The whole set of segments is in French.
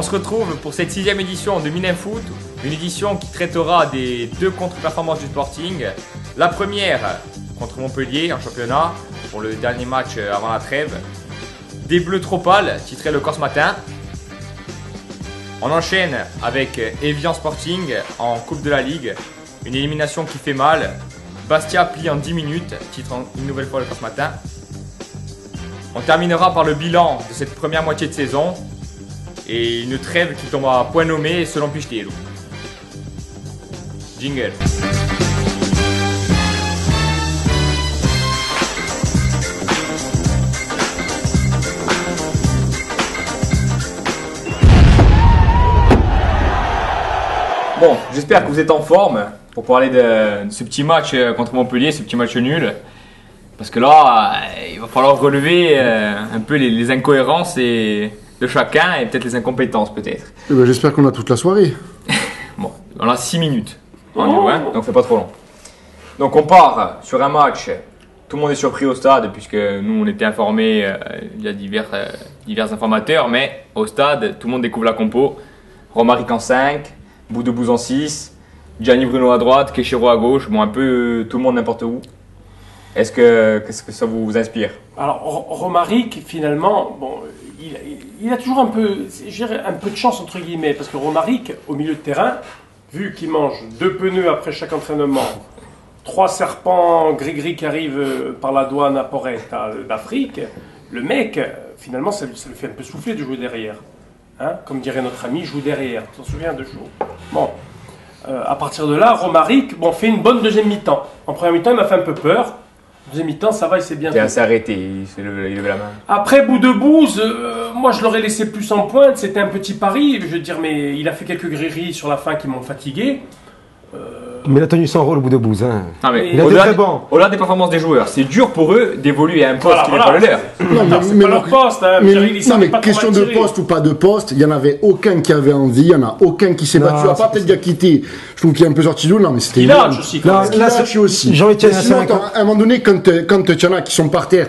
se retrouve pour cette 6e édition de Mine Foot, une édition qui traitera des 2 contre-performances du Sporting. La première contre Montpellier en championnat, pour le dernier match avant la trêve. Des Bleus trop pâles, titré le Corse Matin. On enchaîne avec Evian Sporting en Coupe de la Ligue, une élimination qui fait mal. Bastia plie en 10 minutes, titrant une nouvelle fois le Corse Matin. On terminera par le bilan de cette première moitié de saison et une trêve qui tombe à point nommé selon Pichtello. Jingle. Bon, j'espère que vous êtes en forme pour parler de ce petit match contre Montpellier, ce petit match nul. Parce que là, il va falloir relever un peu les incohérences de chacun et peut-être les incompétences peut-être. J'espère qu'on a toute la soirée. Bon, on a 6 minutes en jeu, hein, donc c'est pas trop long. Donc on part sur un match, tout le monde est surpris au stade puisque nous on était informés via divers informateurs, mais au stade, tout le monde découvre la compo. Romaric en 5, Boudebouz en 6, Gianni Bruno à droite, Keshiro à gauche, bon un peu tout le monde n'importe où. Qu'est-ce que ça vous inspire? Alors Romaric finalement, bon, il a toujours un peu de chance entre guillemets, parce que Romaric au milieu de terrain, vu qu'il mange 2 pneus après chaque entraînement, 3 serpents gris-gris qui arrivent par la douane à Porrette d'Afrique, le mec finalement ça lui fait un peu souffler de jouer derrière. Hein, comme dirait notre ami, joue derrière. Tu t'en souviens de jour. Bon, à partir de là, Romaric fait une bonne deuxième mi-temps. En première mi-temps, il m'a fait un peu peur. Deuxième mi-temps, ça va, il s'est bien fait. Il s'est arrêté, il levait la main. Après, Boudebouz, moi je l'aurais laissé plus en pointe. C'était un petit pari. Je veux dire, mais il a fait quelques grilleries sur la fin qui m'ont fatigué. Mais il a tenu son rôle au Boudebouz. Hein. Ah, mais il a été très bon. Au-delà des performances des joueurs, c'est dur pour eux d'évoluer à un poste qui n'est pas le leur. C'est pas leur poste. Hein. Mais question de poste ou pas de poste, il n'y en avait aucun qui avait envie, il n'y en a aucun qui s'est battu. À part peut-être Diakité, je trouve qu'il est un peu sorti d'eau. Non, mais c'était Kilage aussi. Kilage aussi. Sinon, à un moment donné, quand il y en a qui sont par terre,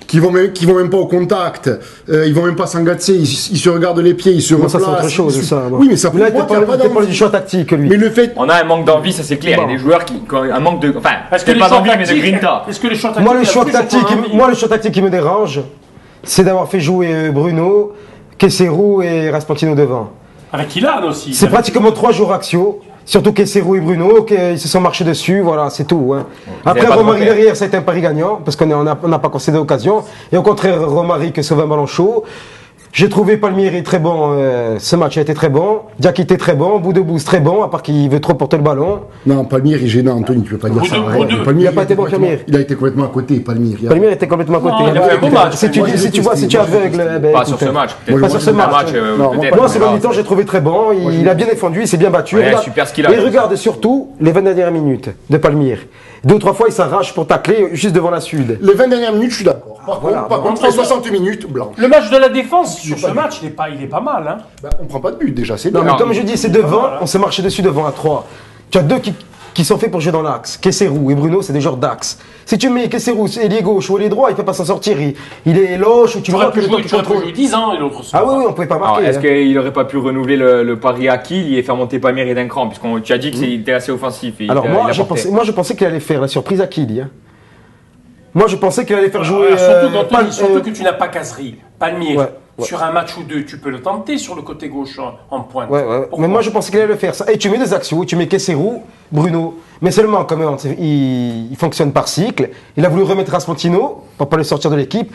qui vont même pas au contact, ils vont même pas s'engager, ils se regardent les pieds, ils se replacent. Ça c'est autre chose, ça. Oui, mais ça là, il était pas du choix tactique, lui. Mais le fait... On a un manque d'envie, ça c'est clair. Il y a des joueurs qui ont un manque de... Enfin, c'est pas d'envie, mais de grinta. Est-ce que les choix tactiques... Moi, le choix tactique qui me dérange, c'est d'avoir fait jouer Bruno, Kesserou et Raspantino devant. Avec Ilan aussi. C'est pratiquement 3 jours axiaux. Surtout Kesserou et Bruno, ils se sont marchés dessus, voilà, c'est tout. Hein. Après, Romaric derrière, ça a été un pari gagnant, parce qu'on n'a pas concédé d'occasion. Et au contraire, Romaric sauve un ballon chaud. J'ai trouvé Palmieri très bon, ce match a été très bon. Diakité très bon, Boudebouz très bon, à part qu'il veut trop porter le ballon. Non, Palmieri, gênant, Anthony, tu peux pas dire ça. Il n'a pas été bon, Palmieri. Il a été complètement à côté, Palmieri. Palmieri était complètement à côté. Il a fait un bon match. Si tu es aveugle, pas sur ce match. Pas sur ce match. Moi, ce mi-temps, j'ai trouvé très bon. Il a bien défendu, il s'est bien battu. Super ce qu'il a. Et regarde surtout les 20 dernières minutes de Palmieri. 2 ou 3 fois, il s'arrache pour tacler juste devant la Sud. Les 20 dernières minutes, je suis d'accord. Par contre, les 60 minutes, blanc. Le match de la défense sur ce match, il est pas mal. Hein. On prend pas de but déjà, c'est bien. bien. Mais comme je dis, c'est devant, on s'est marché dessus devant à 3. Tu as 2 qui sont faits pour jouer dans l'axe. Kesserou et Bruno, c'est des joueurs d'axe. Si tu mets Kesserou, ailier gauche ou ailier droit, il ne peut pas s'en sortir. Il est loche ou tu vois que tu aurais pu jouer 10 ans et l'autre soir. Ah oui, on pouvait pas marquer. Est-ce qu'il n'aurait pas pu renouveler le pari à Kiel et faire monter Palmieri d'un cran, puisqu'on tu as dit qu'il était assez offensif. Alors moi, je pensais qu'il allait faire la surprise à Kiel. Moi, je pensais qu'il allait faire jouer. Surtout que tu n'as pas Casery, Palmieri. Sur un match ou 2, tu peux le tenter sur le côté gauche en pointe. Mais moi, je pensais qu'il allait le faire. Ça. Et tu mets des axios, tu mets Kesserou, Bruno. Mais seulement, quand même, il fonctionne par cycle. Il a voulu remettre Raspantino pour pas le sortir de l'équipe.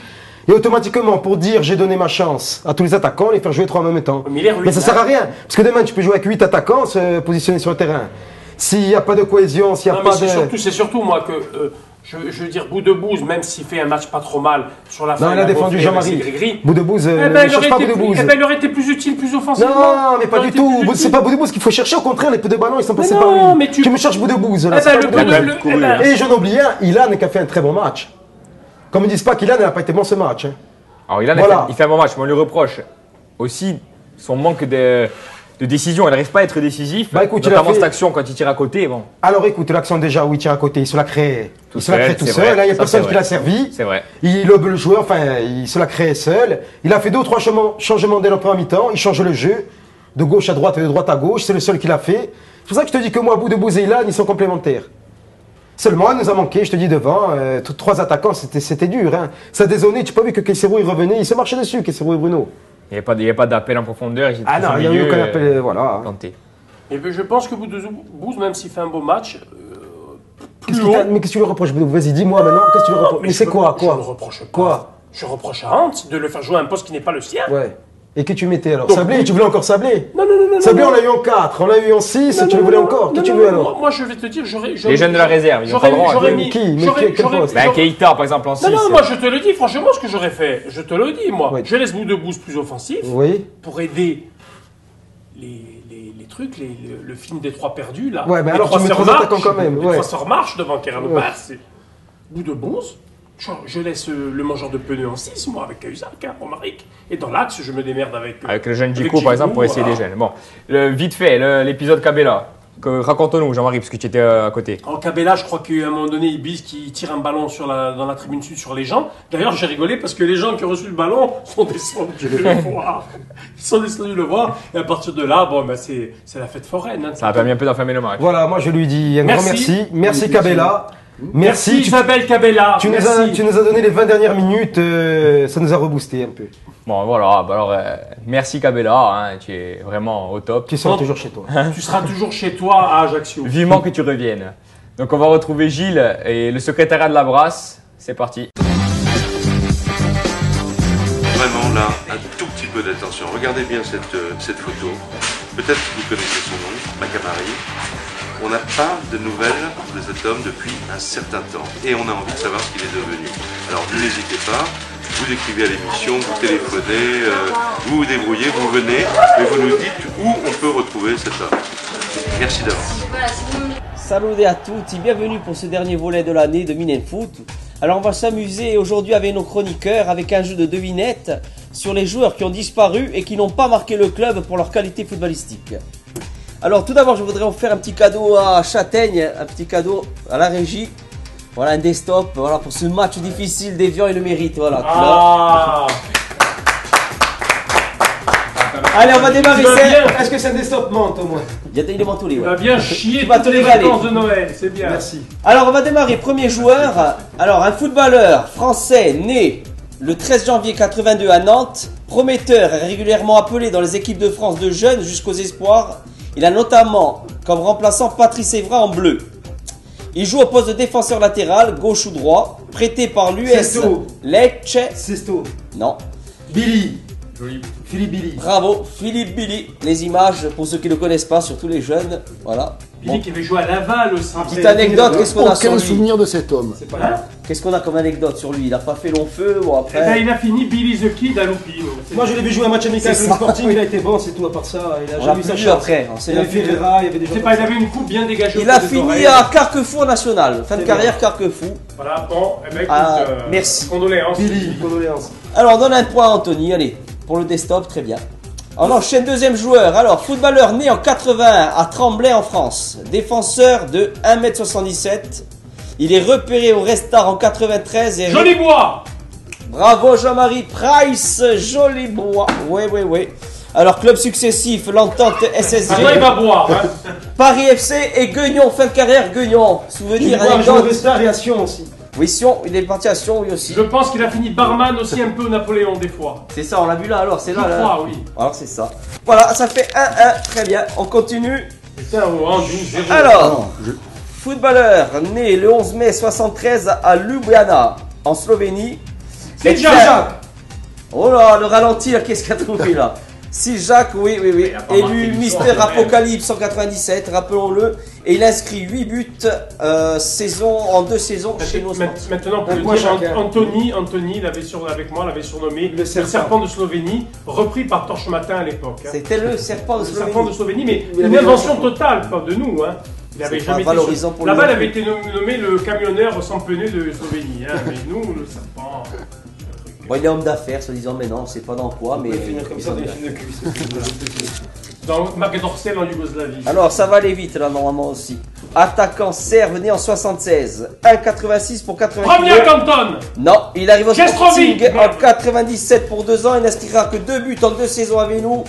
Et automatiquement, pour dire j'ai donné ma chance à tous les attaquants, les faire jouer 3 en même temps. Mais ça sert à rien. Parce que demain, tu peux jouer avec 8 attaquants, se positionner sur le terrain. S'il n'y a pas de cohésion, s'il n'y a pas de... C'est surtout moi que... Je veux dire, Boudebouz, même s'il fait un match pas trop mal sur la fin. Non, il a défendu Jean-Marie. Boudebouz, ne cherche pas Boudebouz. Il aurait été plus utile, plus offensivement. Non, mais pas du tout. C'est pas Boudebouz qu'il faut chercher. Au contraire, les peu de ballons, ils sont passés par lui. Mais tu me cherches Boudebouz. Et j'en oublie un, Ilan qui a fait un très bon match. Comme ils disent pas qu'Ilan n'a pas été bon ce match. Alors Ilan, il fait un bon match, mais on lui reproche aussi son manque de de décision. Il n'arrive pas à être décisif. Bah, écoute, notamment cette action quand il tire à côté. Bon. Alors écoute, l'action déjà où il tire à côté, il se la crée tout seul. Vrai. Là, il n'y a personne qui l'a servi. C'est vrai. Il lobe le joueur, enfin, il se la crée seul. Il a fait 2 ou 3 changements dès le premier mi-temps. Il change le jeu de gauche à droite et de droite à gauche. C'est le seul qu'il a fait. C'est pour ça que je te dis que moi, Boudebouz et Ilan, ils sont complémentaires. Seulement, il nous a manqué, je te dis devant, 3 attaquants, c'était dur. Hein. Ça dézonné, tu n'as pas vu que Kessero il revenait, il se marchait dessus, Kessero et Bruno. Il n'y a pas d'appel en profondeur. Ah non, il n'y a eu aucun appel, voilà. Et je pense que Boudebouz, même s'il fait un beau match, mais qu'est-ce que tu lui reproches, Boudebouz? Vas-y, dis-moi maintenant, qu'est-ce que tu lui reproches? Mais c'est quoi? Je ne reproche pas. Quoi? Je reproche à Hans de le faire jouer à un poste qui n'est pas le sien. Ouais. Et que tu mettais alors? Sablé, tu voulais encore Sablé? Non. Sablé, on l'a eu en 4, on l'a eu en 6, tu le voulais encore. Qu'est-ce que tu veux alors? Moi, je vais te dire, les jeunes de la réserve, ils ont pas le droit. Quel poste? Keïta, par exemple, en 6. Non, moi, je te le dis, franchement, ce que j'aurais fait. Je te le dis, moi. Oui. Je laisse Boudebouz plus offensif. Oui. Pour aider les trucs, le film des 3 perdus, là. Ouais, mais alors tu mets 3 attaquants quand même. Les 3 sœurs marchent devant Kerano Bass. Boudebouz. Je laisse le mangeur de pneus en 6, moi, avec Cahuzac, Romaric. Et dans l'axe, je me démerde avec le jeune Djikou, par exemple, pour essayer des jeunes. Bon, vite fait, l'épisode Cabella. Raconte-nous, Jean-Marie, parce que tu étais à côté. En Cabella, je crois qu'à un moment donné, Ibis qui tire un ballon dans la tribune sud sur les gens. D'ailleurs, j'ai rigolé parce que les gens qui ont reçu le ballon sont descendus le voir. Ils sont descendus le voir. Et à partir de là, bon, ben, c'est la fête foraine. Hein, ça a permis un peu d'enfermer le match. Voilà, moi je lui dis un grand merci. Merci Cabella. Merci Isabelle Cabella. Tu nous as donné les 20 dernières minutes, ça nous a reboosté un peu. Bon voilà, alors merci Cabella, hein, tu es vraiment au top. Tu seras toujours chez toi. Tu seras toujours chez toi à Ajaccio. Vivement que tu reviennes. Donc on va retrouver Gilles et le secrétariat de la Brasse. C'est parti. Vraiment là, un tout petit peu d'attention. Regardez bien cette photo. Peut-être que vous connaissez son nom, Macamari. On n'a pas de nouvelles de cet homme depuis un certain temps et on a envie de savoir ce qu'il est devenu. Alors n'hésitez pas, vous écrivez à l'émission, vous téléphonez, vous vous débrouillez, vous venez, mais vous nous dites où on peut retrouver cet homme. Merci d'avance. Salut à tous et bienvenue pour ce dernier volet de l'année de Minen Foot. Alors on va s'amuser aujourd'hui avec nos chroniqueurs avec un jeu de devinettes sur les joueurs qui ont disparu et qui n'ont pas marqué le club pour leur qualité footballistique. Alors tout d'abord je voudrais vous faire un petit cadeau à Châtaigne, un petit cadeau à la régie. Voilà un desktop, voilà pour ce match difficile d'Evian et le mérite. Voilà. Allez on va démarrer. Est-ce que c'est un desktop menthe au moins? Il est mentolé, ouais. Tu vas bien chier tu vas te les régaler. vacances de Noël, c'est bien. Merci. Alors on va démarrer, premier joueur. Alors un footballeur français né le 13 janvier 82 à Nantes, prometteur et régulièrement appelé dans les équipes de France de jeunes jusqu'aux espoirs. Il a notamment comme remplaçant Patrice Evra en bleu. Il joue au poste de défenseur latéral, gauche ou droit, prêté par l'US Lecce. Sesto. Non. Billy. Philippe Billy. Bravo, Philippe Billy. Les images, pour ceux qui ne le connaissent pas, surtout les jeunes. Voilà. Billy qui avait joué à Laval aussi. Petite anecdote, qu'est-ce qu'on a sur Aucun lui? souvenir de cet homme. Qu'est-ce qu'on a comme anecdote sur lui? Il n'a pas fait long feu, bon Eh ben, après. il a fini Billy the Kid à Loupi. Moi je l'ai vu jouer un match amical avec le Sporting, il a été bon, c'est tout à part ça. Il a On l'a jamais eu plus sa vu chance. après. On s'est Il y avait vu. Ferreira, il y avait des gens C'est comme pas, ça. il avait une coupe bien dégagée. Il a fini à Carquefou en national. Fin de carrière Carquefou. Voilà, bon, eh ben, écoute, Ah, merci. Condoléances. Billy, condoléances. Alors on donne un point à Anthony, allez, pour le desktop, très bien. On enchaîne deuxième joueur. Alors, footballeur né en 80 à Tremblay en France. Défenseur de 1m77. Il est repéré au Restart en 93 et... Jolibois. Bravo Jean-Marie Price, Jolibois. Oui. Alors, club successif, l'entente SSG, Après, il va boire. Hein. Paris FC et Guignon, fin de carrière Guignon. Souvenir, Je anecdote. vais Star et à Sion aussi. Oui, Sion, il est parti à Sion, oui aussi. Je pense qu'il a fini barman aussi un peu Napoléon des fois. C'est ça, on l'a vu là alors, c'est Je là. là. crois, oui. Alors c'est ça. Voilà, ça fait 1-1, très bien. On continue. Putain, au rendu 0. Alors, footballeur né le 11 mai 73 à Ljubljana, en Slovénie. C'est Jacques. Oh là, le ralenti, là, qu'est-ce qu'il a trouvé là? Si Jacques, oui. Il a pas marqué Élu du Mister sort, quand même. Apocalypse en 97, rappelons-le. Et il inscrit 8 buts en 2 saisons chez nous. Maintenant, pour Un le point dire, chacun. Anthony avec moi, l'avait surnommé le serpent de Slovénie, repris par Torche Matin à l'époque. Hein. C'était le serpent de Le serpent Slovénie. de Slovénie, mais Il une avait invention raison. totale, pas de nous. Hein. Il avait C'est jamais pas été valorisant pour Là-bas, lui. il avait été nommé le camionneur sans pneu de Slovénie. Hein. Mais nous, le serpent. Bon, il est homme d'affaires, se disant, mais non, on sait pas dans quoi, mais. Finir comme ça dans les films de cul. Dans Marc Dorcel en Yougoslavie. Alors, ça va aller vite là, normalement aussi. Attaquant serbe né en 76. 1,86 pour 80 Premier kilos. Canton. Non, il arrive au Kestrovic. Sporting en 97 pour 2 ans. Il n'inscrira que 2 buts en 2 saisons avec nous.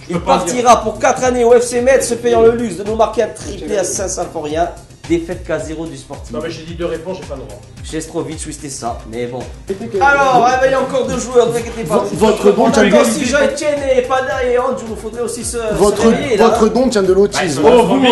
Il peux pas partira pour 4 années au FC Metz, se payant le luxe de nous marquer un triplé à Saint-Symphorien. Défaite K0 du Sporting. Non mais j'ai dit 2 réponses, j'ai pas le droit. Kestrovic, oui, c'était ça, mais bon. Alors, il y a encore 2 joueurs, ne vous inquiétez pas. Votre don On tient a de encore si Jean-Etienne et Pada et Andrew, il faudrait aussi se réveiller, là. votre don tient de l'autisme. Oh, vous,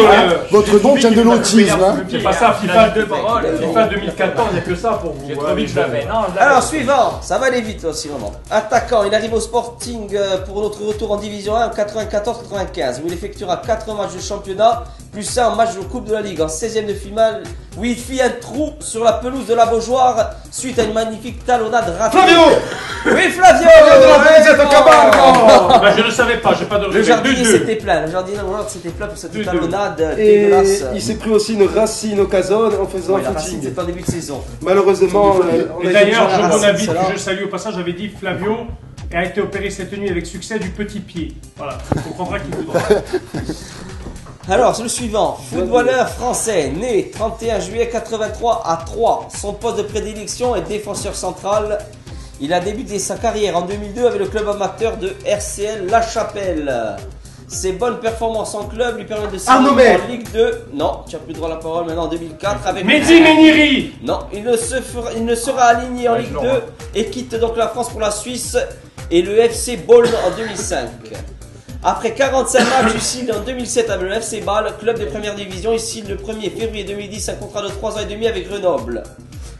Votre don tient de l'autisme. Hein. c'est pas ça, FIFA 2014, il n'y a que ça pour vous. J'ai trop vite, je l'avais. Non, je l'avais. Alors, suivant, ça va aller vite aussi, vraiment. Attaquant, il arrive au Sporting pour notre retour en Division 1 en 94-95, où il effectuera 4 matchs de championnat, plus 1 match de Coupe de la Ligue en 16e de finale, où il fit un trou sur la pelouse de la Beaujoire suite à une magnifique talonnade ratée. Flavio. Oui, Flavio. Bah, je ne savais pas, j'ai pas de Le jardinier s'était plaint, le jardinier s'était plaint pour cette 2-2. talonnade Et dégueulasse. il s'est pris aussi une racine au casone en faisant Ouais, un la Racing, footing. c'était en début de saison. Malheureusement, on Et a d'ailleurs, la je Racing, mon avis, celle-là. que je salue au passage, j'avais dit Flavio a été opéré cette nuit avec succès du petit pied. Voilà, on comprendra qu'il voudra. Alors, le suivant, footballeur français, né 31 juillet 83 à Troyes. Son poste de prédilection est défenseur central. Il a débuté sa carrière en 2002 avec le club amateur de RCL La Chapelle. Ses bonnes performances en club lui permettent de signer Arnaud Maire. en Ligue 2. Non, tu n'as plus droit à la parole maintenant en 2004 avec... Mehdi Meniri. Non, il ne sera aligné en Ligue 2 et quitte donc la France pour la Suisse et le FC Bâle en 2005. Après 45 matchs, il signe en 2007 avec le FC Bâle, club de première division. Il signe le 1er février 2010 un contrat de 3 ans et demi avec Grenoble.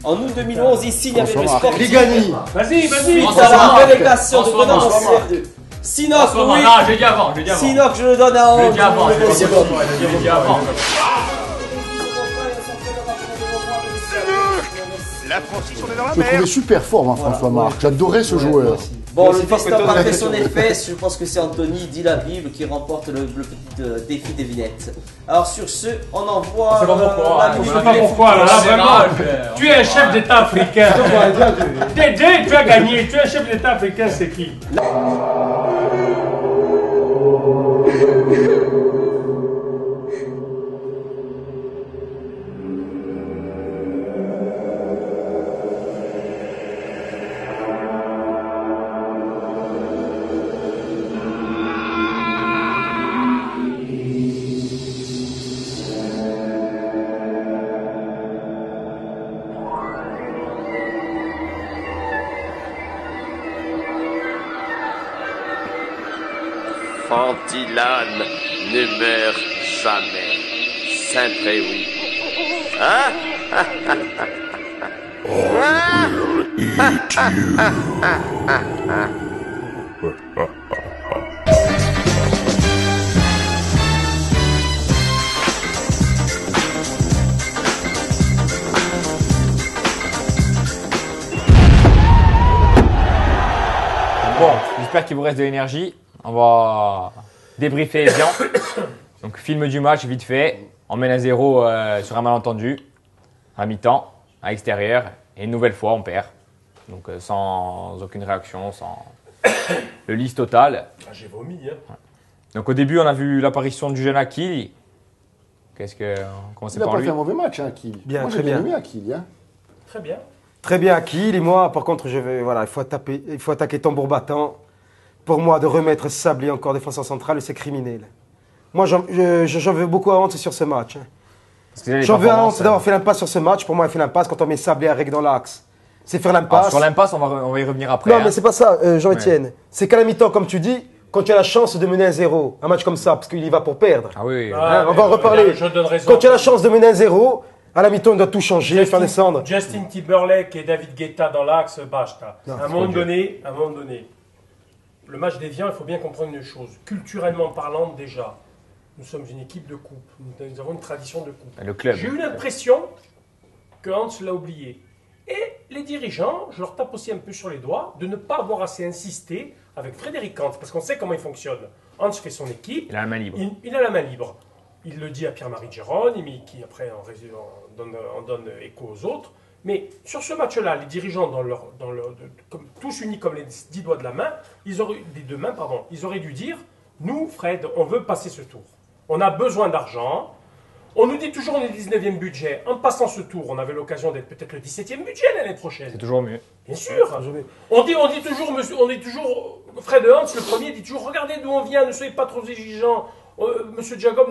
En août 2011, il signe avec le Sporting. Ligani. Vas-y. Suite à la relégation de Grenoble en CR2. Sinoc, oui. Non, j'ai dit avant, j'ai dit avant. Sinoc, je le donne à J'ai Ange. dit avant, j'ai dit avant. Je le trouvais super fort, moi, François Marc. J'adorais ce joueur. Bon, le destin a fait son effet. Je pense que c'est Anthony, dit la Bible, qui remporte le petit défi des vignettes. Alors sur ce, on envoie. C'est pas pourquoi. la Je minute sais pas des pourquoi, là, foot. vraiment. Tu es un chef d'État africain. Dédé, tu as gagné. Tu es un chef d'État africain, c'est qui? Fantilane ne meurt jamais. Saint-Préoui. Hein? Bon, j'espère qu'il vous reste de l'énergie. On va débriefer bien. Donc, film du match, vite fait. On mène à 0 sur un malentendu, à mi-temps, à l'extérieur. Et une nouvelle fois, on perd. Donc, sans aucune réaction, sans le lisse total. Ah, j'ai vomi, hein. Donc, au début, on a vu l'apparition du jeune Akil. On commence Il n'a par pas lui. fait un mauvais match, hein, Akil. Bien, Moi, très j'ai bien bien. aimé Akil. Hein. Très bien. Très bien, Akil. Et moi, par contre, il faut attaquer tambour battant. Pour moi, de remettre Sablé encore défenseur central, c'est criminel. Moi, j'en veux beaucoup à honte sur ce match. Hein. Parce que là, les J'en veux à performances, honte d'avoir fait l'impasse sur ce match. Pour moi, il fait l'impasse quand on met Sablé à règle dans l'axe. C'est faire alors, l'impasse. sur l'impasse, on va y revenir après. Non, hein. mais c'est pas ça, Jean-Etienne. C'est qu'à la mi-temps, comme tu dis, quand tu as la chance de mener à 0, un match comme ça, parce qu'il y va pour perdre. Ah oui, oui. Ah, On va en reparler. Je donne raison. Quand tu as la chance de mener à 0, à la mi-temps, on doit tout changer, faire descendre. Justin Timberlake et David Guetta dans l'axe, basta. Non, À un moment donné, le match des Viens, il faut bien comprendre une chose. Culturellement parlant, déjà, nous sommes une équipe de coupe. Nous avons une tradition de coupe. Le club. J'ai eu l'impression que Hans l'a oublié. Et les dirigeants, je leur tape aussi un peu sur les doigts, de ne pas avoir assez insisté avec Frédéric Hans, parce qu'on sait comment il fonctionne. Hans fait son équipe, Il a la main libre. il a la main libre. Il le dit à Pierre-Marie Gérôme, qui après en donne écho aux autres. Mais sur ce match-là, les dirigeants, tous unis comme les 10 doigts de la main, ils auraient dû dire, nous, Fred, on veut passer ce tour. On a besoin d'argent. On nous dit toujours on est 19e budget. En passant ce tour, on avait l'occasion d'être peut-être le 17e budget l'année prochaine. C'est toujours mieux. Bien sûr. On dit toujours, Fred Hans, le premier, dit toujours, regardez d'où on vient, ne soyez pas trop exigeants. Monsieur Jacob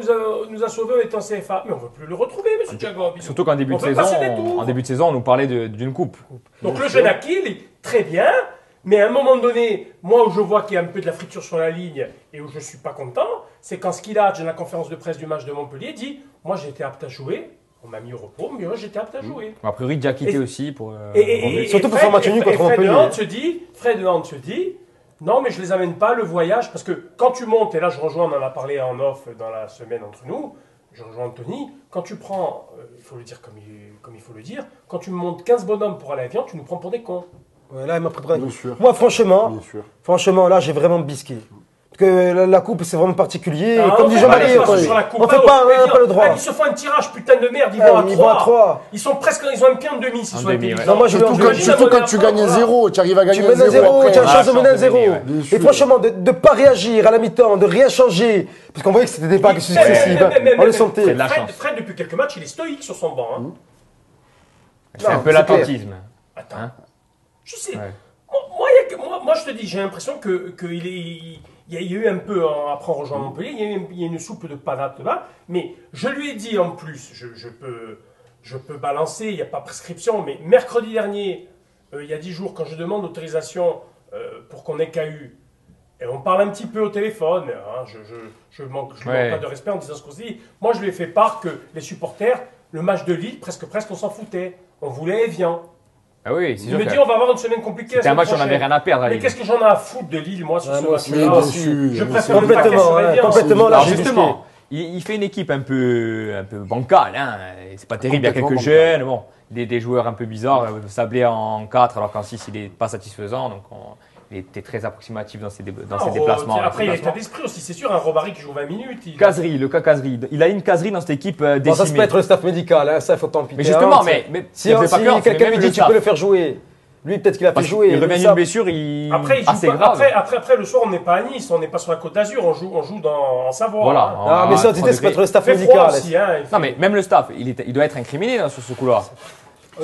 nous a sauvés en étant CFA. Mais on ne veut plus le retrouver, Monsieur Jacob. Surtout qu'en début de saison, on nous parlait d'une coupe. Donc le jeune Akil est très bien, mais à un moment donné, moi où je vois qu'il y a un peu de la friture sur la ligne et où je ne suis pas content, c'est quand Skilage, dans la conférence de presse du match de Montpellier, dit « Moi j'étais apte à jouer, on m'a mis au repos, mais moi j'étais apte à jouer. » A priori, Diakité aussi. Surtout pour faire match nul contre Montpellier. Fred Hunt se dit non, mais je les amène pas, le voyage, parce que quand tu montes, et là je rejoins, on en a parlé en off dans la semaine entre nous, je rejoins Anthony, quand tu prends, il faut le dire comme il faut le dire, quand tu montes 15 bonhommes pour aller à Viande, tu nous prends pour des cons. Ouais, là, il m'a pris. Moi, franchement, là, j'ai vraiment bisqué. Parce que la coupe, c'est vraiment particulier. Comme dit Jean-Marie, on fait pas le droit. Ils se font un tirage, putain de merde, ils vont à 3. Ils ont un pied en demi, s'ils sont intelligents. Surtout quand tu gagnes à 0, tu arrives à gagner à 0. Tu as la chance de mener à 0. Et franchement, de ne pas réagir à la mi-temps, de rien changer, parce qu'on voyait que c'était des vagues successives. On le sentait. Fred, depuis quelques matchs, il est stoïque sur son banc. C'est un peu l'attentisme. Attends. Je sais. Moi, je te dis, j'ai l'impression qu'il y a eu un peu, après en rejoignant Montpellier, il y a une soupe de panate là, mais je lui ai dit en plus, je peux balancer, il n'y a pas prescription, mais mercredi dernier, il y a 10 jours, quand je demande autorisation pour qu'on ait KU, et on parle un petit peu au téléphone, hein, je manque pas de respect en disant ce qu'on se dit, moi je lui ai fait part que les supporters, le match de Lille, presque on s'en foutait, on voulait Evian. Ah oui, il me dit on va avoir une semaine compliquée. C'était un match où on n'avait rien à perdre. Mais qu'est-ce que j'en ai à foutre de Lille, moi, sur ce match-là? Je préfère complètement. Alors justement, il fait une équipe un peu bancale. Hein. C'est pas terrible, il y a quelques jeunes. Bon, des joueurs un peu bizarres. Sablé en 4, alors qu'en 6, il n'est pas satisfaisant. Donc il était très approximatif dans ses déplacements. Après, il y a l'état d'esprit aussi, c'est sûr. Un Robary qui joue 20 minutes. Casery, le cas Casery. Il a une Casery dans cette équipe décimée. Ça se peut être le staff médical, hein, ça il faut tant pis. Mais justement, mais si quelqu'un lui dit tu peux le faire jouer, lui peut-être qu'il a fait jouer. Il revient d'une blessure, après le soir on n'est pas à Nice, on n'est pas sur la Côte d'Azur, on joue en Savoie. Voilà. Mais ça, c'est peut être le staff médical. Non, mais même le staff, il doit être incriminé sur ce coup-là.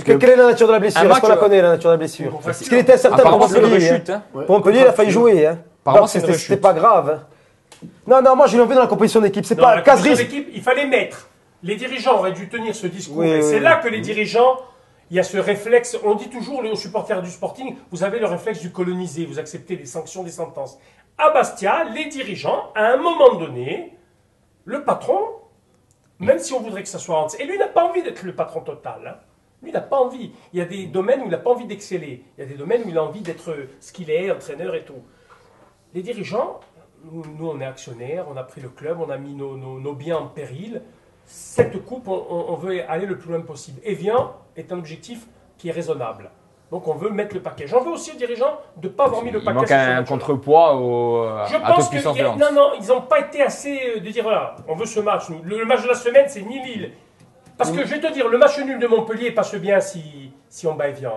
Quelle est la nature de la blessure? Est-ce qu'on la connaît, la nature de la blessure? Parce qu'il était certain pour Montpellier. Pour Montpellier, il a failli jouer. Apparemment, c'était pas grave. Non, moi je l'ai envie dans la composition d'équipe. C'est pas Casery. Il fallait mettre. Les dirigeants auraient dû tenir ce discours. Et c'est là que les dirigeants, il y a ce réflexe. On dit toujours aux supporters du Sporting, vous avez le réflexe du colonisé, vous acceptez les sanctions des sentences. À Bastia, les dirigeants, à un moment donné, le patron, même si on voudrait que ça soit Hans, et lui n'a pas envie d'être le patron total. Lui, il n'a pas envie. Il y a des domaines où il n'a pas envie d'exceller. Il y a des domaines où il a envie d'être ce qu'il est, entraîneur et tout. Les dirigeants, nous on est actionnaires, on a pris le club, on a mis nos biens en péril. Cette coupe, on veut aller le plus loin possible. Evian est un objectif qui est raisonnable. Donc on veut mettre le paquet. J'en veux aussi aux dirigeants de ne pas avoir mis le paquet. Il manque un contrepoids à toute puissance de Lens. Non, ils n'ont pas été assez de dire voilà, on veut ce match. Le match de la semaine, c'est ni Lille. Parce que je vais te dire, le match nul de Montpellier passe bien si on bat Evian.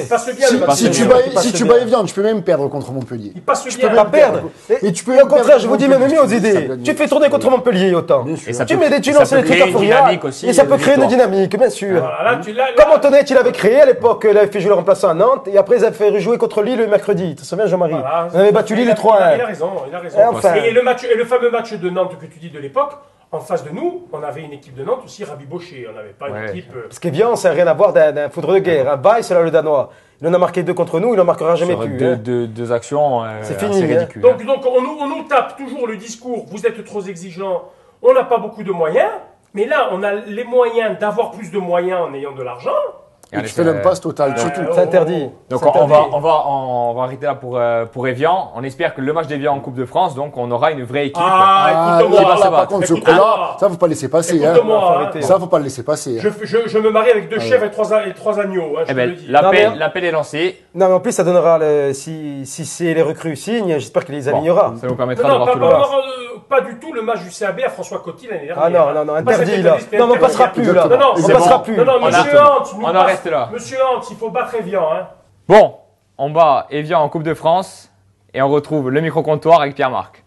Passe bien le match. Si tu bats Evian, tu peux même perdre contre Montpellier. Il passe tu peux pas perdre. Et tu peux, au contraire, je vous dis même mieux aux idées. Tu fais tourner contre Montpellier autant. Tu mets tu lances les trucs à Fouriat. Et ça peut créer une dynamique, bien sûr. Comme Antoinette, il avait créé à l'époque, il avait fait jouer le remplaçant à Nantes. Et après, ils avaient fait jouer contre Lille le mercredi. Tu te souviens, Jean-Marie? On avait battu Lille 3-1. Il a raison. Et le fameux match de Nantes que tu dis de l'époque. En face de nous, on avait une équipe de Nantes aussi rabibochée. On n'avait pas une équipe. Parce qu'Evian, ça n'a rien à voir d'un foudre de guerre. Un bail, c'est là le Danois. Il en a marqué 2 contre nous, il n'en marquera jamais plus. Deux actions, c'est fini. C'est ridicule. Donc on nous tape toujours le discours vous êtes trop exigeants, on n'a pas beaucoup de moyens. Mais là, on a les moyens d'avoir plus de moyens en ayant de l'argent. Et tu fais l'impasse totale, surtout. C'est interdit. Donc on va arrêter là pour Evian. On espère que le match d'Evian en Coupe de France, donc on aura une vraie équipe. Par contre, ce coup-là, ça faut pas laisser passer. Ça faut pas le laisser passer. Je me marie avec 2 chèvres et 3 agneaux. L'appel est lancé. Non, mais en plus, ça donnera, si les recrues signent, j'espère qu'il les alignera. Ça nous permettra de voir tout le reste. pas du tout le match du CAB à François Coty l'année dernière. Ah non, non, non, interdit là. Non, mais on passera plus là. Non, non, on passera plus. Non, non, monsieur Hant, on en reste là. Monsieur Hant, il faut battre Evian. Hein. Bon, on bat Evian en Coupe de France et on retrouve le micro-comptoir avec Pierre-Marc.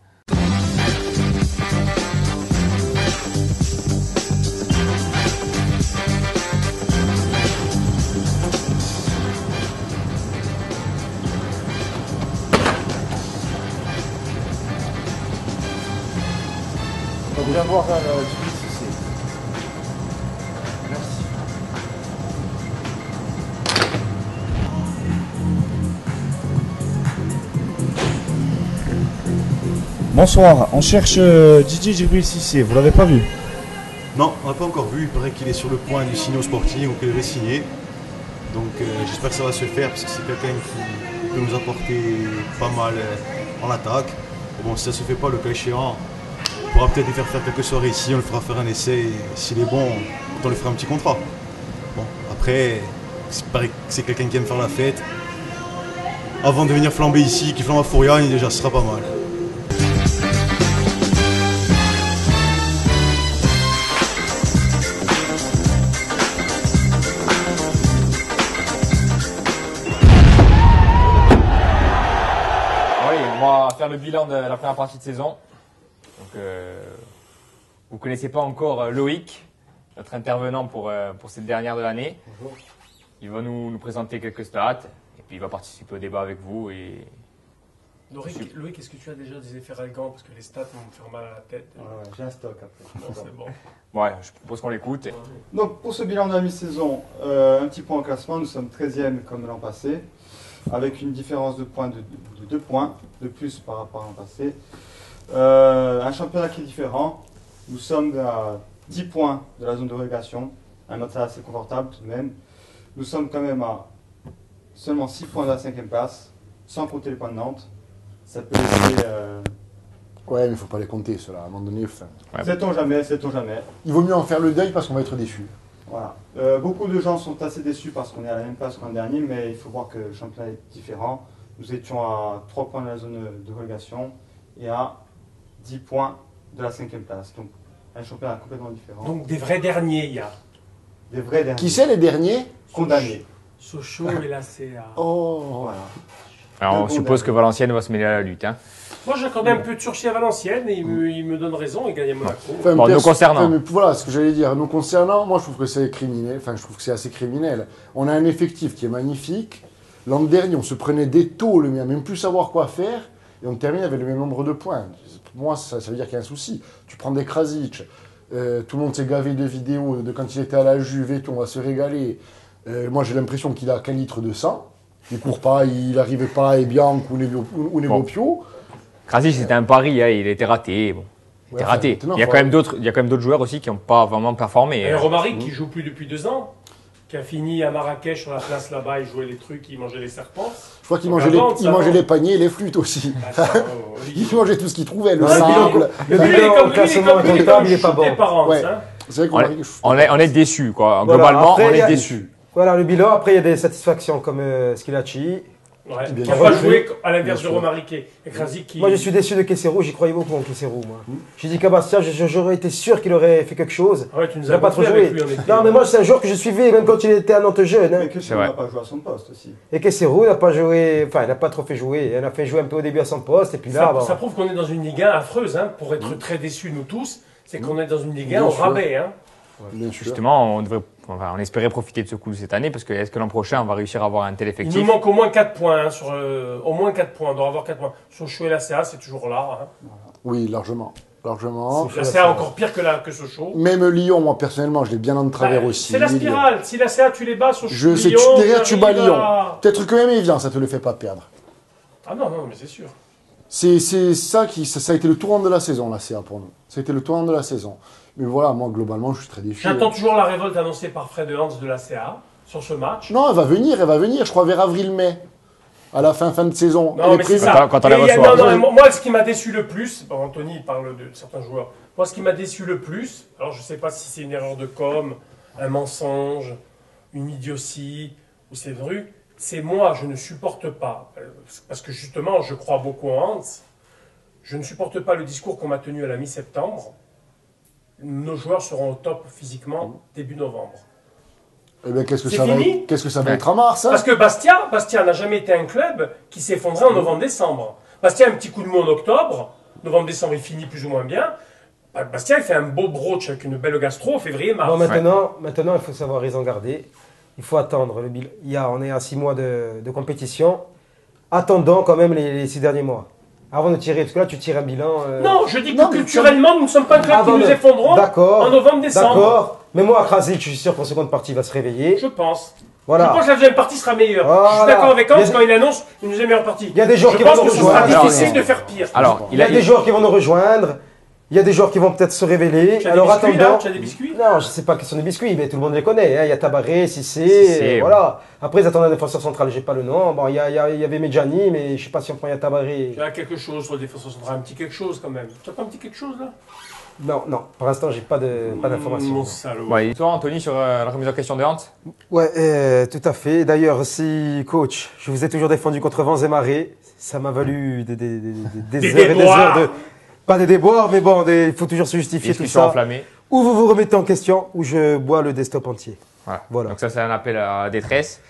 On vient voir Djibril Cissé. Merci. Bonsoir, on cherche Didier Djibril Cissé, vous l'avez pas vu? Non, on n'a pas encore vu, il paraît qu'il est sur le point du signer au Sporting ou qu'il va signer. Donc j'espère que ça va se faire parce que c'est quelqu'un qui peut nous apporter pas mal en attaque. Bon, si ça se fait pas, le cas échéant, on pourra peut-être lui faire quelques soirées ici, on le fera faire un essai. S'il est bon, on lui fera un petit contrat. Bon, après, il paraît que c'est quelqu'un qui aime faire la fête. Avant de venir flamber ici, qui flambe à Fourian, déjà ce sera pas mal. On va faire le bilan de la première partie de saison. Donc, vous ne connaissez pas encore Loïc, notre intervenant pour cette dernière de l'année. Il va nous présenter quelques stats et puis il va participer au débat avec vous. Et... Loïc, est-ce que tu as déjà des effets ralgants parce que les stats vont me faire mal à la tête? Ouais, j'ai un stock après. Bon, c'est bon. Ouais, je propose qu'on l'écoute. Donc pour ce bilan de la mi-saison, un petit point au classement, nous sommes 13e comme l'an passé, avec une différence de points de 2 points de plus par rapport à l'an passé. Un championnat qui est différent. Nous sommes à 10 points de la zone de relégation, un match assez confortable tout de même. Nous sommes quand même à seulement 6 points de la 5e place, sans compter les points de Nantes. Ça peut laisser... Ouais, mais il ne faut pas les compter, ceux-là, à un moment donné. Enfin, sait-on jamais, sait-on jamais. il vaut mieux en faire le deuil parce qu'on va être déçus. Voilà. Beaucoup de gens sont assez déçus parce qu'on est à la même place qu'en dernier, mais il faut voir que le championnat est différent. Nous étions à 3 points de la zone de relégation et à 10 points de la 5e place. Donc un championnat complètement différent. Donc des vrais derniers, il y a. Des vrais derniers. Qui c'est les derniers? Condamnés. Sochaux et la CA. Oh, Voilà. Alors on suppose que Valenciennes va se mêler à la lutte. Hein. Moi j'accorde un peu de sursis à Valenciennes et il me donne raison et gagne à Monaco. Enfin, Bon, nous concernant. Enfin, voilà ce que j'allais dire. Nous concernant, moi je trouve que c'est criminel. Enfin, je trouve que c'est assez criminel. On a un effectif qui est magnifique. L'an dernier, on se prenait des tôles, mais à même plus savoir quoi faire. Et on termine avec le même nombre de points. Pour moi, ça veut dire qu'il y a un souci. Tu prends des Krasic. Tout le monde s'est gavé de vidéos de quand il était à la Juve et tout, on va se régaler. Moi, j'ai l'impression qu'il a qu'un litre de sang. Il court pas, il n'arrivait pas à Ebianco ou Nebopio. Krasic, c'était un pari, hein, il était raté. Bon. Il était raté. Maintenant, Il y a quand même d'autres joueurs aussi qui n'ont pas vraiment performé. Et Romaric qui joue plus depuis 2 ans, qui a fini à Marrakech sur la place là-bas, il jouait les trucs, il mangeait les serpents. Je crois qu'il mangeait les paniers et les flûtes aussi. Il mangeait tout ce qu'il trouvait, le sable. Le bilan au classement comptable, il n'est pas bon. Ouais. C'est vrai on est déçus, quoi. Voilà, Globalement, après, on il y est a- déçus. Voilà le bilan. Après, il y a des satisfactions comme Skilacci. Ouais, Bien qui n'a sûr. pas joué à l'inverse de Bien sûr. Romaric et Krasic qui... Moi, je suis déçu de Kessero. J'y croyais beaucoup en Kessero, moi. J'ai dit qu'à Bastia, j'aurais été sûr qu'il aurait fait quelque chose. Ah ouais, tu nous Il as n'a pas trop gonflé joué. avec lui, on était- Non, mais moi, c'est un joueur que je suivais, même quand il était à Nantes jeune. Hein. Mais que C'est vrai. n'a pas joué à son poste aussi. Et Kessero, il n'a pas joué, enfin, il n'a pas trop fait jouer. Il a fait jouer un peu au début à son poste, et puis là, Ça, bon. ça prouve qu'on est dans une Ligue 1 affreuse, hein, pour être très déçus nous tous, c'est qu'on est dans une Ligue 1 Bien au sûr. rabais. Hein. Bien sûr. Justement, on espérait profiter de ce coup cette année parce que est-ce que l'an prochain on va réussir à avoir un tel Il effectif? nous manque au moins 4 points, hein, au moins 4 points, on doit avoir 4 points. Sochaux et la CA, c'est toujours là. Hein. Oui, largement. Largement. La CA encore pire que Sochaux. Même Lyon, moi personnellement, je l'ai bien en travers aussi. C'est la spirale, si la CA tu les bats, Sochaux, Je sais, Lyon, derrière tu bats arrives Lyon. à- Peut-être que même Evian, ça te le fait pas perdre. Ah non, non, mais c'est sûr. C'est ça ça a été le tournant de la saison, la CA pour nous. Ça a été le tournant de la saison. Mais voilà, moi globalement, je suis très déçu. J'attends toujours la révolte annoncée par Fred Hans de la CA sur ce match. Non, elle va venir, je crois vers avril-mai. À la fin de saison. Non, Elle est mais c'est prévue. ça. Quand on les Et il y a- reçoit. non, non, moi, ce qui m'a déçu le plus, bon, Anthony parle de certains joueurs. Moi, ce qui m'a déçu le plus, alors je ne sais pas si c'est une erreur de com, un mensonge, une idiotie, ou c'est vrai, c'est moi, je ne supporte pas. Parce que justement, je crois beaucoup en Hans. je ne supporte pas le discours qu'on m'a tenu à la mi-septembre. Nos joueurs seront au top physiquement début novembre. Eh bien, qu'est-ce que C'est ça va fini être, qu'est-ce que ça va être en mars, hein? Parce que Bastia n'a jamais été un club qui s'effondrait en novembre-décembre. Bastia a un petit coup de mou en octobre. Novembre-décembre, il finit plus ou moins bien. Bastia, il fait un beau brooch avec une belle gastro février-mars. Bon, maintenant, il faut savoir raison garder. Il faut attendre le bilan. On est à 6 mois de compétition. Attendons quand même les 6 derniers mois. Avant de tirer, parce que là tu tires un bilan. Non, je dis que culturellement, nous ne sommes pas un club qui nous effondrons en novembre-décembre. D'accord. Mais moi, Krasic, je suis sûr qu'en seconde partie, il va se réveiller. Je pense. Voilà. Je pense que la deuxième partie sera meilleure. Voilà. Je suis d'accord avec Hans quand il annonce une deuxième meilleure partie. Il y a des joueurs qui vont nous rejoindre. Je pense que ce sera difficile de faire pire. Alors, il y a des joueurs qui vont nous rejoindre. Il y a des joueurs qui vont peut-être se révéler. Alors attendons. Tu as des biscuits? Non, je ne sais pas question des biscuits, mais tout le monde les connaît. Hein. Il y a Tabaré, Cissé, voilà. Après, ils attendent un défenseur central, j'ai pas le nom. Bon, il y avait Medjani, mais je sais pas si on prend Tabaré. Tu as quelque chose sur le défenseur central, un petit quelque chose quand même. Tu as pas un petit quelque chose là? Non. Pour l'instant, j'ai pas d'informations. Mon salaud. Ouais, et toi, Anthony, sur la remise en question de Hans? Ouais, tout à fait. D'ailleurs, si coach, je vous ai toujours défendu contre vents et marées. Ça m'a valu des heures et des heures de. Pas des déboires, mais bon, il faut toujours se justifier tout ça. Enflammés. Ou vous vous remettez en question, ou je bois le desktop entier. Voilà. Donc ça, c'est un appel à détresse.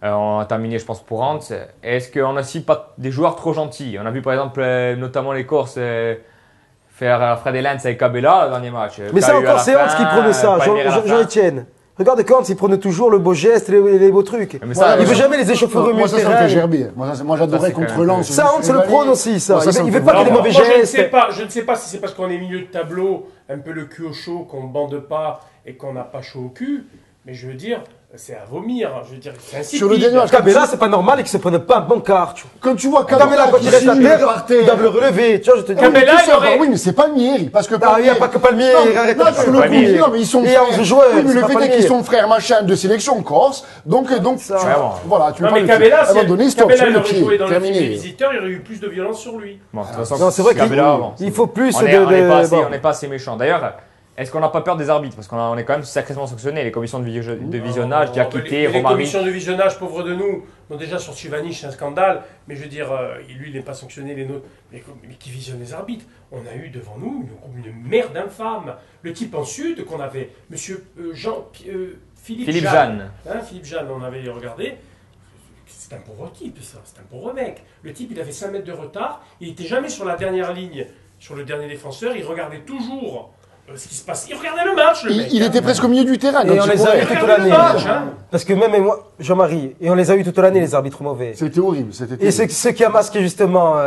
On a terminé, je pense, pour Hans. Est-ce qu'on n'a aussi pas des joueurs trop gentils? On a vu, par exemple, notamment les Corses faire Fred Lens avec Cabella, le dernier match. Mais ça encore, c'est Hans qui prône ça, Jean-Etienne. Regarde quand il prône toujours le beau geste, les beaux trucs. Mais ça, il veut jamais les échauffer au Moi, ça me fait gerber. Moi, j'adorais contre Lens. Ça, Hans le prône aussi, ça. Il veut pas qu'il y ait des mauvais gestes. Je ne sais pas si c'est parce qu'on est milieu de tableau, un peu le cul au chaud, qu'on ne bande pas et qu'on n'a pas chaud au cul. Mais je veux dire, c'est à vomir. Je veux dire, c'est insipide. Sur le dernier match, Cabella, c'est pas normal qu'il se prenne pas un bon quart. Quand tu vois Cabella, quand il reste à terre, il doit le relever. Tu vois, je te dis. Cabella, oui, mais c'est pas Mieri. Parce que il n'y a pas que Palmieri. Non, sur le coup, non, mais ils sont frères. Oui, mais le fait est qu'ils sont frères, machin, de sélection corse. Donc, voilà, tu veux pas. Mais Cabella, si Cabella aurait joué dans le film des visiteurs, il y aurait eu plus de violence sur lui. Bon, de toute façon, c'est vrai qu'il faut plus de. On n'est pas assez méchant. D'ailleurs. Est-ce qu'on n'a pas peur des arbitres? Parce qu'on est quand même sacrément sanctionné. Les commissions de visionnage, Diakité, Romari. Les commissions de visionnage, pauvres de nous, donc déjà sur Suvanich, c'est un scandale. Mais je veux dire, lui, il n'est pas sanctionné, les nôtres. Mais qui visionnent les arbitres? On a eu devant nous une merde infâme. Le type en sud qu'on avait, monsieur Philippe Jeanne. Philippe Jeanne, on avait regardé. C'est un pauvre type, ça. C'est un pauvre mec. Le type, il avait 5 mètres de retard. Il n'était jamais sur la dernière ligne, sur le dernier défenseur. Il regardait toujours ce qui se passe. Il regardait le match, le mec. Il était presque au milieu du terrain. Et on les a eu toute l'année. Parce que même moi, Jean-Marie, et on les a eu toute l'année, les arbitres mauvais. C'était horrible. Et ce qui a masqué justement,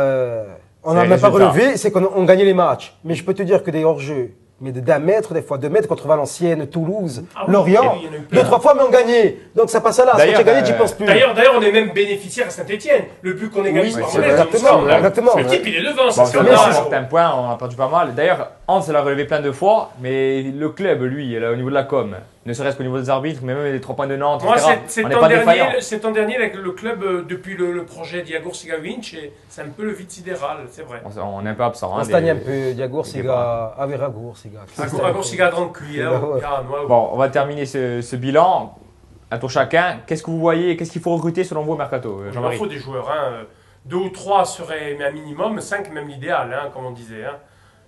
on n'a même pas relevé, c'est qu'on gagnait les matchs. Mais je peux te dire que des hors-jeux, mais d'un mètre, des fois 2 mètres contre Valenciennes, Toulouse, Lorient, 2-3 fois, mais on gagnait. Donc ça passe à là. Quand tu as gagné, tu n'y penses plus. D'ailleurs, on est même bénéficiaire à Saint-Etienne. Le but qu'on ait gagné, c'est exactement. Le type, il est devant. C'est un certain point, on a perdu pas mal. D'ailleurs, Hans l'a relevé plein de fois, mais le club, lui, au niveau de la com, ne serait-ce qu'au niveau des arbitres, mais même les 3 points de Nantes, moi, etc. c'est l'an dernier avec le club, depuis le projet Diagour Sigavinch, c'est un peu le vide sidéral, c'est vrai. On est un peu absent. On stagne un peu, Diagour Siga, Averagour Siga. Diagour Siga dans le cuit. Bon, on va terminer ce bilan. Un tour chacun. Qu'est-ce que vous voyez, qu'est-ce qu'il faut recruter selon vous au mercato, Jean-Marie? Il faut des joueurs. 2 ou 3 seraient un minimum, 5 même l'idéal, comme on disait.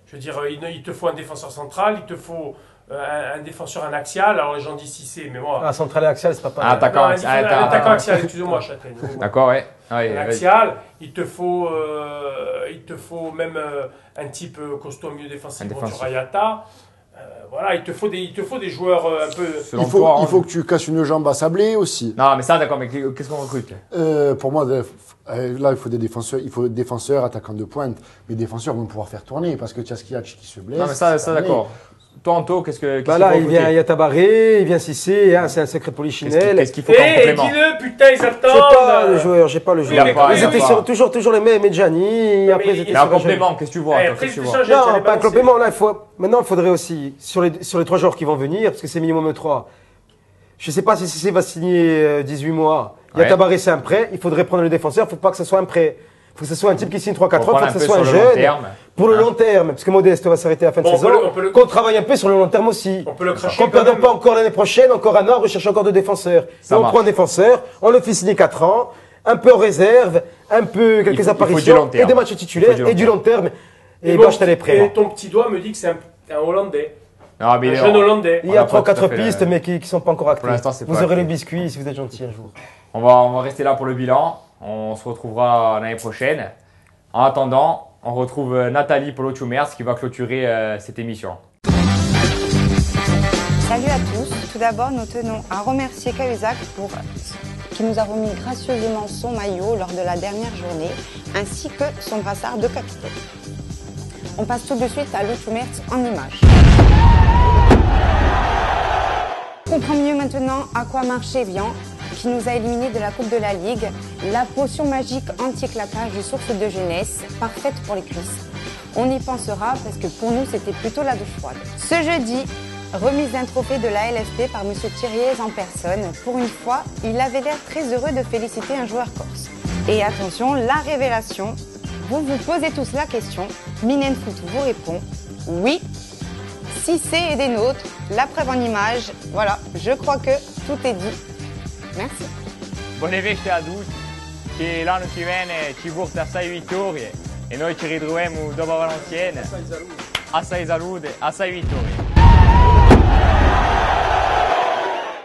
Je veux dire, il te faut un défenseur central, il te faut un défenseur, un axial. Alors les gens disent Cissé, mais moi. Ah, central et axial, c'est pas pareil. Un attaquant axial, excusez-moi, Châtaigne. D'accord, ouais. Un axial, il te faut même un type costaud au milieu défensif, Rayata. Voilà, il te faut des joueurs un peu. Il faut que tu casses une jambe à Sablé aussi. Non, mais ça, d'accord, mais qu'est-ce qu'on recrute? Pour moi, là, il faut des défenseurs. Il faut des défenseurs, attaquants de pointe. Mais les défenseurs vont pouvoir faire tourner parce que tu as Skiac qui se blesse. Non, mais ça d'accord. Toi, Anto, qu'est-ce qu'il faut là, il y a Tabaré, il vient Cissé, c'est un secret polichinelle. Qu'est-ce qu'il faut comme complément? Dis-le, putain, ils attendent. J'ai pas le joueur. Ils étaient toujours les mêmes, Medjani. Après, ils étaient un complément, qu'est-ce que tu vois? Non, pas un complément. Là, maintenant, il faudrait aussi, sur les 3 joueurs qui vont venir, parce que c'est minimum 3. Je sais pas si Cissé va signer 18 mois. Il y a Tabaré, c'est un prêt. Il faudrait prendre le défenseur. Il ne faut pas que ce soit un prêt. Il faut que ce soit un type qui signe 3-4 ans, il faut que ce soit un jeune. Pour le long terme, parce que Modeste va s'arrêter à la fin de saison. Qu'on travaille un peu sur le long terme aussi. On peut le cracher. Qu'on ne perde pas encore l'année prochaine, encore un an, recherche encore 2 défenseurs. Et on prend un défenseur, on le fait signer 4 ans, un peu en réserve, un peu quelques apparitions, et des matchs titulaires, et du long terme. Et Bosch Télépré. Et ton petit doigt me dit que c'est un Hollandais. Non, mais Un jeune Hollandais. Il y a On a pas 3-4 tout à fait pistes, mais qui ne sont pas encore actées. Pour l'instant, c'est pas Vous aurez acté. le biscuit si vous êtes gentil un jour. On va rester là pour le bilan. On se retrouvera l'année prochaine. En attendant, on retrouve Nathalie Polo-Tchoumers qui va clôturer cette émission. Salut à tous. Tout d'abord, nous tenons à remercier Cahuzac qui nous a remis gracieusement son maillot lors de la dernière journée, ainsi que son brassard de capitaine. On passe tout de suite à Tchoumers en images. On comprend mieux maintenant à quoi marchait Evian, qui nous a éliminés de la Coupe de la Ligue, la potion magique anti-éclatage de source de jeunesse, parfaite pour les cuisses. On y pensera parce que pour nous, c'était plutôt la douche froide. Ce jeudi, remise d'un trophée de la LFP par M. Thiriez en personne. Pour une fois, il avait l'air très heureux de féliciter un joueur corse. Et attention, la révélation, vous vous posez tous la question, Minen Foot vous répond oui. Si c'est des nôtres, la preuve en image, voilà, je crois que tout est dit. Merci. Buone feste a tutti, che l'anno che viene ci porta assai vittorie e noi ci ritroviamo dopo Valenciennes. Assai salute, assai vittorie.